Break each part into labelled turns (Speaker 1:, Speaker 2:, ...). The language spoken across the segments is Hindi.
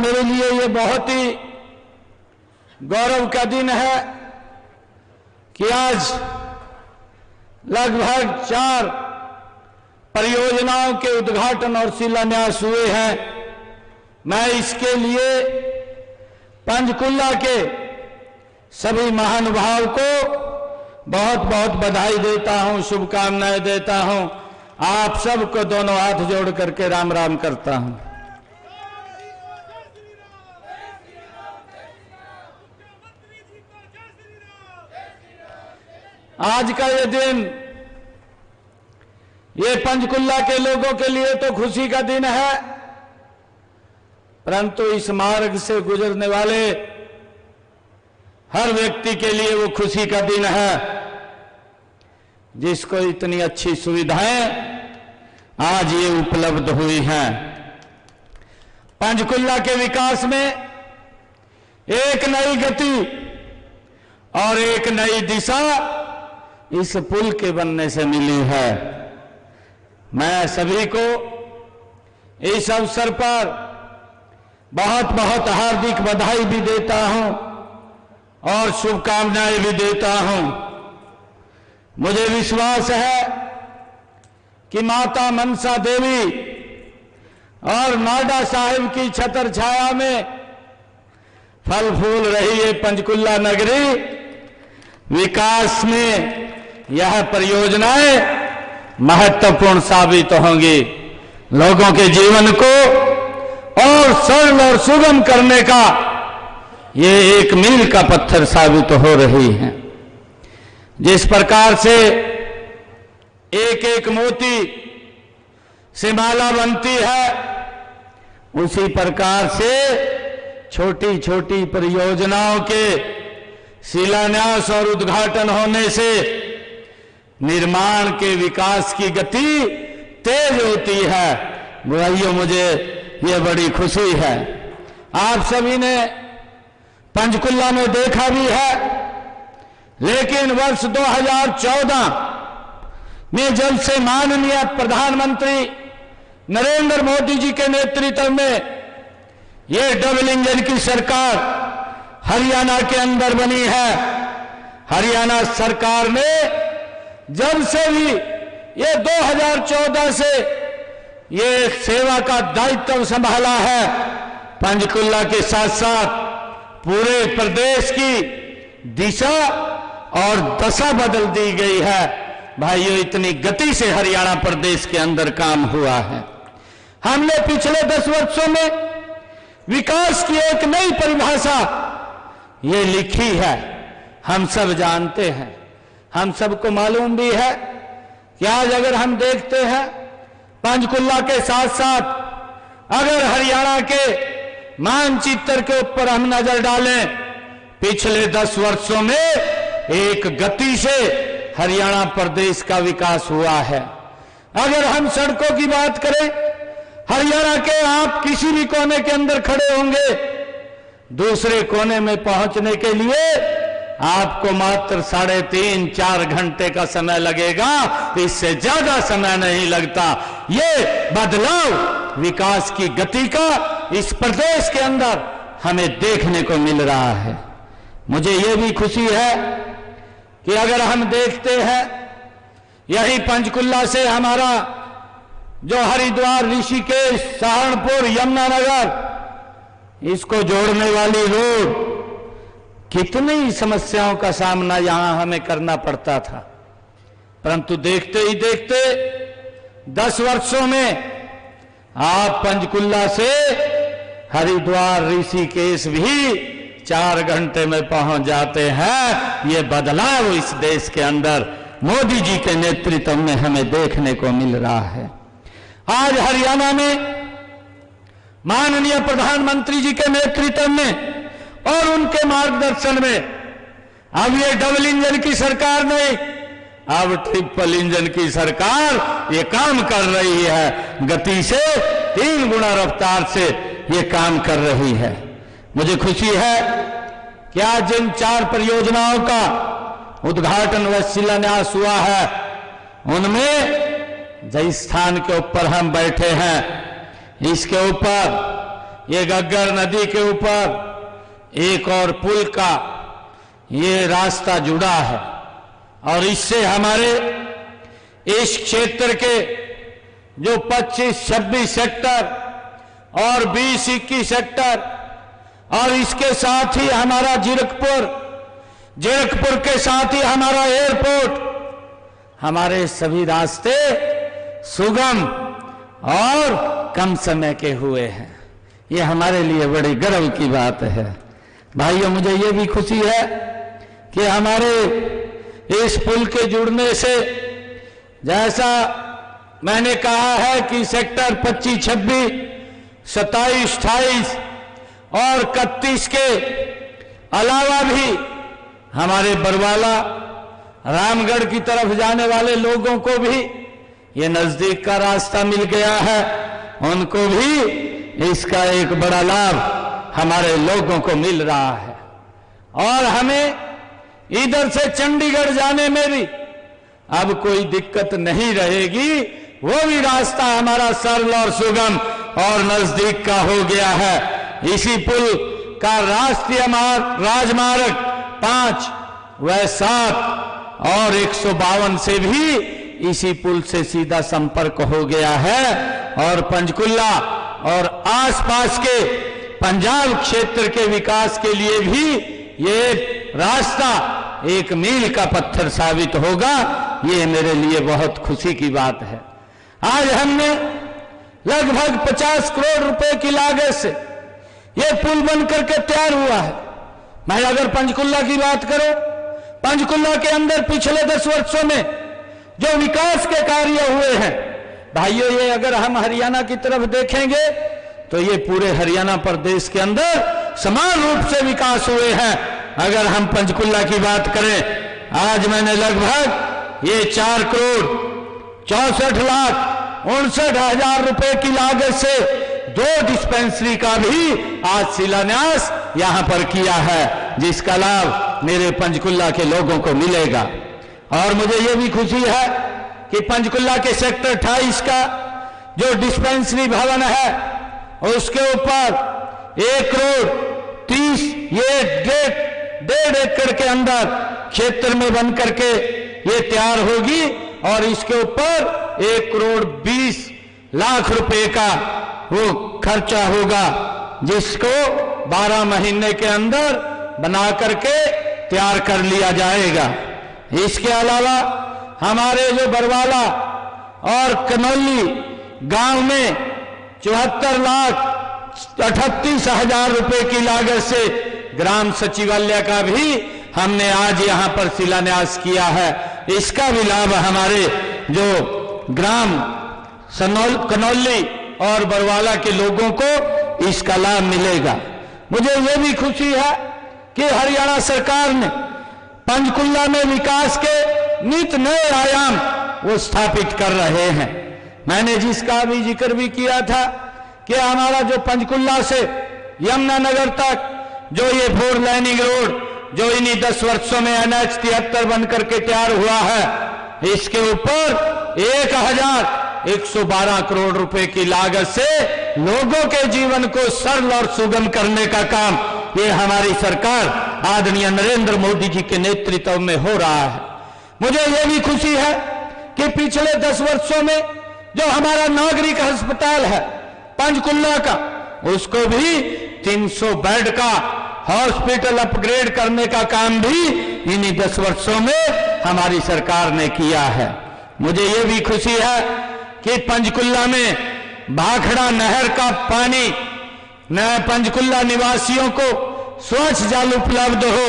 Speaker 1: मेरे लिए ये बहुत ही गौरव का दिन है कि आज लगभग 4 परियोजनाओं के उद्घाटन और शिलान्यास हुए हैं। मैं इसके लिए पंचकुला के सभी महानुभाव को बहुत बहुत बधाई देता हूं, शुभकामनाएं देता हूं। आप सबको दोनों हाथ जोड़ करके राम राम करता हूं। आज का ये दिन, ये पंचकुला के लोगों के लिए तो खुशी का दिन है, परंतु इस मार्ग से गुजरने वाले हर व्यक्ति के लिए वो खुशी का दिन है जिसको इतनी अच्छी सुविधाएं आज ये उपलब्ध हुई हैं। पंचकुला के विकास में एक नई गति और एक नई दिशा इस पुल के बनने से मिली है। मैं सभी को इस अवसर पर बहुत बहुत हार्दिक बधाई भी देता हूं और शुभकामनाएं भी देता हूं। मुझे विश्वास है कि माता मनसा देवी और नाडा साहिब की छतर छाया में फल फूल रही है पंचकुला नगरी। विकास में यह परियोजनाएं महत्वपूर्ण साबित होंगी। लोगों के जीवन को और सरल और सुगम करने का ये एक मील का पत्थर साबित हो रही है। जिस प्रकार से एक एक मोती से माला बनती है, उसी प्रकार से छोटी छोटी परियोजनाओं के शिलान्यास और उद्घाटन होने से निर्माण के विकास की गति तेज होती है। भाइयों, मुझे ये बड़ी खुशी है। आप सभी ने पंचकुला में देखा भी है, लेकिन वर्ष 2014 में जब से माननीय प्रधानमंत्री नरेंद्र मोदी जी के नेतृत्व में ये डबल इंजन की सरकार हरियाणा के अंदर बनी है, हरियाणा सरकार ने जब से भी ये 2014 से ये सेवा का दायित्व संभाला है, पंचकुला के साथ साथ पूरे प्रदेश की दिशा और दशा बदल दी गई है। भाइयों, इतनी गति से हरियाणा प्रदेश के अंदर काम हुआ है। हमने पिछले 10 वर्षों में विकास की एक नई परिभाषा ये लिखी है। हम सब जानते हैं, हम सबको मालूम भी है कि आज अगर हम देखते हैं पंचकुला के साथ साथ अगर हरियाणा के मानचित्र के ऊपर हम नजर डालें, पिछले 10 वर्षों में एक गति से हरियाणा प्रदेश का विकास हुआ है। अगर हम सड़कों की बात करें, हरियाणा के आप किसी भी कोने के अंदर खड़े होंगे, दूसरे कोने में पहुंचने के लिए आपको मात्र 3.5-4 घंटे का समय लगेगा, इससे ज्यादा समय नहीं लगता। ये बदलाव विकास की गति का इस प्रदेश के अंदर हमें देखने को मिल रहा है। मुझे ये भी खुशी है कि अगर हम देखते हैं यही पंचकुला से हमारा जो हरिद्वार, ऋषिकेश, सहारनपुर, यमुनानगर, इसको जोड़ने वाली रोड, कितनी समस्याओं का सामना यहां हमें करना पड़ता था, परंतु देखते ही देखते 10 वर्षों में आप पंचकुला से हरिद्वार, ऋषिकेश भी 4 घंटे में पहुंच जाते हैं। ये बदलाव इस देश के अंदर मोदी जी के नेतृत्व में हमें देखने को मिल रहा है। आज हरियाणा में माननीय प्रधानमंत्री जी के नेतृत्व में और उनके मार्गदर्शन में अब ये डबल इंजन की सरकार नहीं, अब ट्रिपल इंजन की सरकार ये काम कर रही है। गति से 3 गुना रफ्तार से ये काम कर रही है। मुझे खुशी है कि आज जिन 4 परियोजनाओं का उद्घाटन व शिलान्यास हुआ है, उनमें जिस स्थान के ऊपर हम बैठे हैं, इसके ऊपर ये घग्गर नदी के ऊपर एक और पुल का ये रास्ता जुड़ा है और इससे हमारे इस क्षेत्र के जो 25-26 सेक्टर और 20-21 सेक्टर और इसके साथ ही हमारा जीरकपुर के साथ ही हमारा एयरपोर्ट, हमारे सभी रास्ते सुगम और कम समय के हुए हैं। ये हमारे लिए बड़े गर्व की बात है। भाइयों, मुझे ये भी खुशी है कि हमारे इस पुल के जुड़ने से, जैसा मैंने कहा है कि सेक्टर 25, 26, 27, 28 और 31 के अलावा भी हमारे बरवाला रामगढ़ की तरफ जाने वाले लोगों को भी ये नजदीक का रास्ता मिल गया है। उनको भी इसका एक बड़ा लाभ हमारे लोगों को मिल रहा है और हमें इधर से चंडीगढ़ जाने में भी अब कोई दिक्कत नहीं रहेगी। वो भी रास्ता हमारा सरल और सुगम और नजदीक का हो गया है। इसी पुल का राष्ट्रीय राजमार्ग 5 व 7 और 152 से भी इसी पुल से सीधा संपर्क हो गया है और पंचकुला और आसपास के पंजाब क्षेत्र के विकास के लिए भी ये रास्ता एक मील का पत्थर साबित होगा। ये मेरे लिए बहुत खुशी की बात है। आज हमने लगभग 50 करोड़ रुपए की लागत से ये पुल बन करके तैयार हुआ है। मैं अगर पंचकुला की बात करूं, पंचकुला के अंदर पिछले 10 वर्षों में जो विकास के कार्य हुए हैं, भाइयों, ये अगर हम हरियाणा की तरफ देखेंगे तो ये पूरे हरियाणा प्रदेश के अंदर समान रूप से विकास हुए हैं। अगर हम पंचकुला की बात करें, आज मैंने लगभग ये 4 करोड़ 64 लाख 59,000 रुपए की लागत से 2 डिस्पेंसरी का भी आज शिलान्यास यहां पर किया है, जिसका लाभ मेरे पंचकुला के लोगों को मिलेगा। और मुझे यह भी खुशी है कि पंचकुला के सेक्टर 28 का जो डिस्पेंसरी भवन है उसके ऊपर 1 करोड़ 30 ये 1.5 एकड़ के अंदर क्षेत्र में बन करके ये तैयार होगी और इसके ऊपर 1 करोड़ 20 लाख रुपए का वो खर्चा होगा, जिसको 12 महीने के अंदर बना करके तैयार कर लिया जाएगा। इसके अलावा हमारे जो बरवाला और कनौली गांव में 74,38,000 रुपए की लागत से ग्राम सचिवालय का भी हमने आज यहां पर शिलान्यास किया है। इसका भी लाभ हमारे जो ग्राम कनौली और बरवाला के लोगों को इसका लाभ मिलेगा। मुझे यह भी खुशी है कि हरियाणा सरकार ने पंचकुला में विकास के नित नए आयाम वो स्थापित कर रहे हैं। मैंने जिसका भी जिक्र भी किया था कि हमारा जो पंचकुला से यमुनानगर तक जो ये 4 लाइनिंग रोड जो इन्हीं 10 वर्षों में NH 73 बन करके तैयार हुआ है, इसके ऊपर 1,112 करोड़ रुपए की लागत से लोगों के जीवन को सरल और सुगम करने का काम ये हमारी सरकार आदरणीय नरेंद्र मोदी जी के नेतृत्व में हो रहा है। मुझे यह भी खुशी है कि पिछले 10 वर्षों में जो हमारा नागरिक अस्पताल है पंचकुला का, उसको भी 300 बेड का हॉस्पिटल अपग्रेड करने का काम भी इन्हीं 10 वर्षों में हमारी सरकार ने किया है। मुझे यह भी खुशी है कि पंचकुला में भाखड़ा नहर का पानी पंचकुला निवासियों को स्वच्छ जल उपलब्ध हो,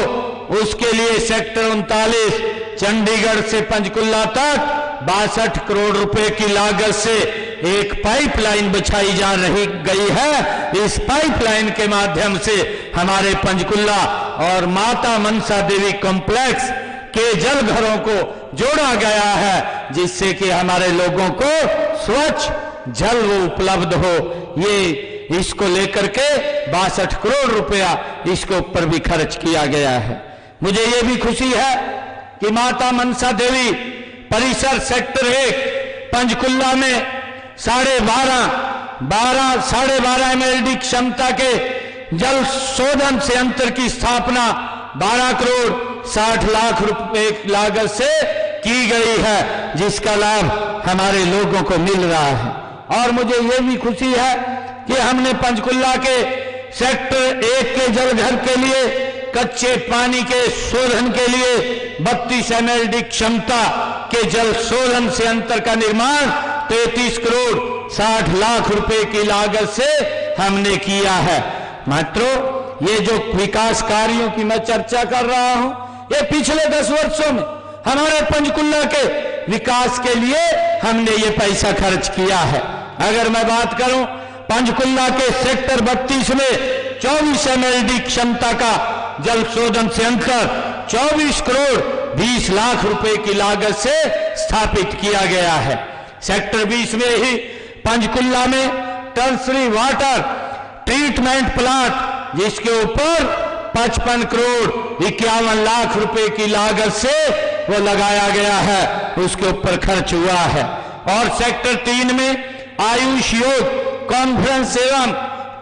Speaker 1: उसके लिए सेक्टर 39 चंडीगढ़ से पंचकुला तक 62 करोड़ रुपए की लागत से एक पाइपलाइन बिछाई जा रही गई है। इस पाइपलाइन के माध्यम से हमारे पंचकुला और माता मनसा देवी कॉम्प्लेक्स के जल घरों को जोड़ा गया है, जिससे कि हमारे लोगों को स्वच्छ जल वो उपलब्ध हो। ये इसको लेकर के 62 करोड़ रुपया इसके ऊपर भी खर्च किया गया है। मुझे ये भी खुशी है कि माता मनसा देवी परिसर सेक्टर 1 पंचकुला में 12.5 12.5 MLD क्षमता के जल शोधन संयंत्र की स्थापना 12 करोड़ 60 लाख रुपए लागत से की गई है, जिसका लाभ हमारे लोगों को मिल रहा है। और मुझे ये भी खुशी है कि हमने पंचकुला के सेक्टर 1 के जलघर के लिए कच्चे पानी के शोधन के लिए 32 MLD क्षमता के जल शोधन संयंत्र का निर्माण 33 करोड़ 60 लाख रुपए की लागत से हमने किया है। मित्रों, ये जो विकास कार्यों की मैं चर्चा कर रहा हूं, ये पिछले 10 वर्षों में हमारे पंचकुला के विकास के लिए हमने ये पैसा खर्च किया है। अगर मैं बात करूं पंचकुला के सेक्टर 32 में 24 MLD क्षमता का जल शोधन संयंत्र 24 करोड़ 20 लाख रुपए की लागत से स्थापित किया गया है। सेक्टर 20 में ही पंचकुला में टर्सरी वाटर ट्रीटमेंट प्लांट, जिसके ऊपर 55 करोड़ 51 लाख रुपए की लागत से वो लगाया गया है, उसके ऊपर खर्च हुआ है। और सेक्टर 3 में आयुष योग कॉन्फ्रेंस एवं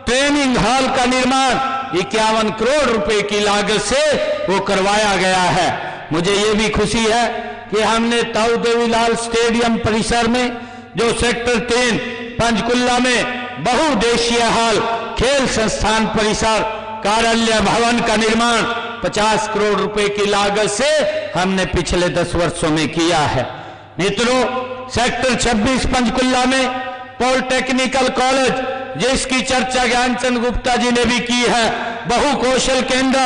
Speaker 1: ट्रेनिंग हॉल का निर्माण 51 करोड़ रुपए की लागत से वो करवाया गया है। मुझे ये भी खुशी है कि हमने ताऊ देवीलाल स्टेडियम परिसर में जो सेक्टर 3 पंचकुला में बहुउद्देशीय हॉल खेल संस्थान परिसर कार्यालय भवन का निर्माण 50 करोड़ रुपए की लागत से हमने पिछले 10 वर्षों में किया है। मित्रों, सेक्टर 26 पंचकुला में पॉलिटेक्निकल कॉलेज, जिसकी चर्चा ज्ञानचंद गुप्ता जी ने भी की है, बहुकौशल केंद्र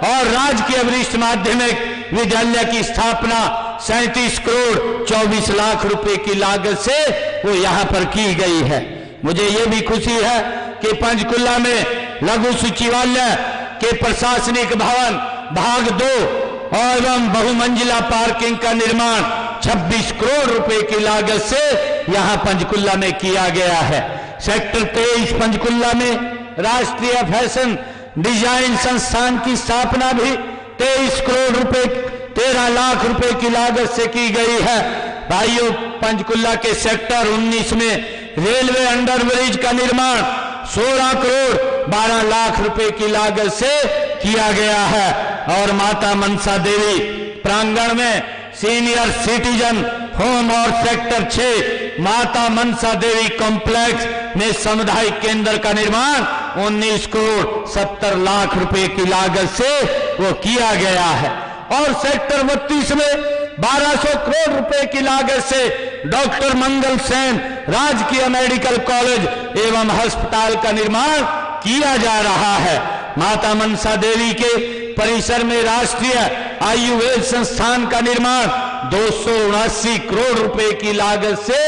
Speaker 1: और राजकीय वरिष्ठ माध्यमिक विद्यालय की स्थापना 37 करोड़ 24 लाख रुपए की लागत से वो यहाँ पर की गई है। मुझे ये भी खुशी है कि पंचकुला में लघु सचिवालय के प्रशासनिक भवन भाग 2 एवं बहुमंजिला पार्किंग का निर्माण 26 करोड़ रुपए की लागत से यहाँ पंचकुला में किया गया है। सेक्टर 23 पंचकुला में राष्ट्रीय फैशन डिजाइन संस्थान की स्थापना भी 23 करोड़ रुपए 13 लाख रुपए की लागत से की गई है। भाइयों, पंचकुला के सेक्टर 19 में रेलवे अंडरब्रिज का निर्माण 16 करोड़ 12 लाख रुपए की लागत से किया गया है। और माता मनसा देवी प्रांगण में सीनियर सिटीजन होम और सेक्टर 6 माता मनसा देवी कॉम्प्लेक्स में सामुदायिक केंद्र का निर्माण 19 करोड़ 70 लाख रुपए की लागत से वो किया गया है। और सेक्टर 32 में 1200 करोड़ रुपए की लागत से डॉक्टर मंगल सेन राजकीय मेडिकल कॉलेज एवं अस्पताल का निर्माण किया जा रहा है। माता मनसा देवी के परिसर में राष्ट्रीय आयुर्वेद संस्थान का निर्माण 279 करोड़ रुपए की लागत से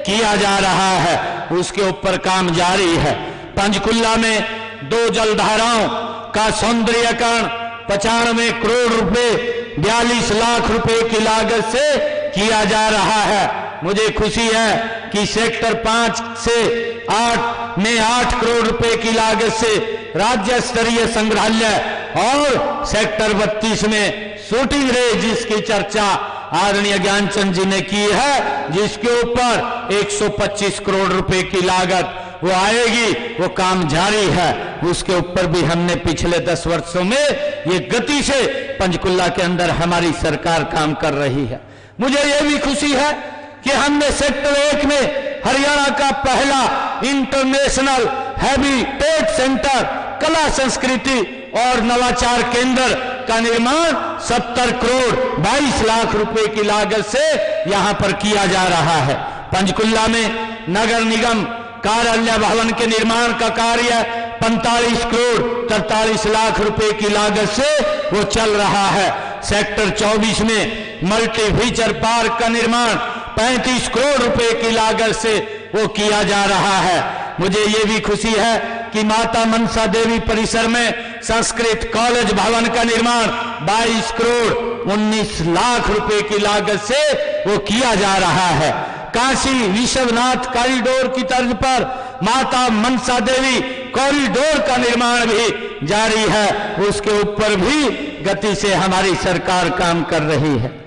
Speaker 1: किया जा रहा है, उसके ऊपर काम जारी है। पंचकुला में 2 जलधाराओं का सौंदर्यीकरण 95 करोड़ रुपए 42 लाख रुपए की लागत से किया जा रहा है। मुझे खुशी है कि सेक्टर 5 से 8 में 8 करोड़ रुपए की लागत से राज्य स्तरीय संग्रहालय और सेक्टर 32 में शूटिंग रेंज, जिसकी चर्चा आदरणीय ज्ञानचंद जी ने की है, जिसके ऊपर 125 करोड़ रुपए की लागत वो आएगी, वो काम जारी है। उसके ऊपर भी हमने पिछले 10 वर्षों में ये गति से पंचकुला के अंदर हमारी सरकार काम कर रही है। मुझे ये भी खुशी है कि हमने सेक्टर 1 में हरियाणा का पहला इंटरनेशनल हैबिटेट सेंटर कला संस्कृति और नवाचार केंद्र का निर्माण 70 करोड़ 22 लाख रुपए की लागत से यहां पर किया जा रहा है। पंचकुला में नगर निगम कार्यालय भवन के निर्माण का कार्य 45 करोड़ 43 लाख रुपए की लागत से वो चल रहा है। सेक्टर 24 में मल्टी फीचर पार्क का निर्माण 35 करोड़ रुपए की लागत से वो किया जा रहा है। मुझे ये भी खुशी है कि माता मनसा देवी परिसर में संस्कृत कॉलेज भवन का निर्माण 22 करोड़ 19 लाख रुपए की लागत से वो किया जा रहा है। काशी विश्वनाथ कॉरिडोर की तर्ज पर माता मनसा देवी कॉरिडोर का निर्माण भी जारी है, उसके ऊपर भी गति से हमारी सरकार काम कर रही है।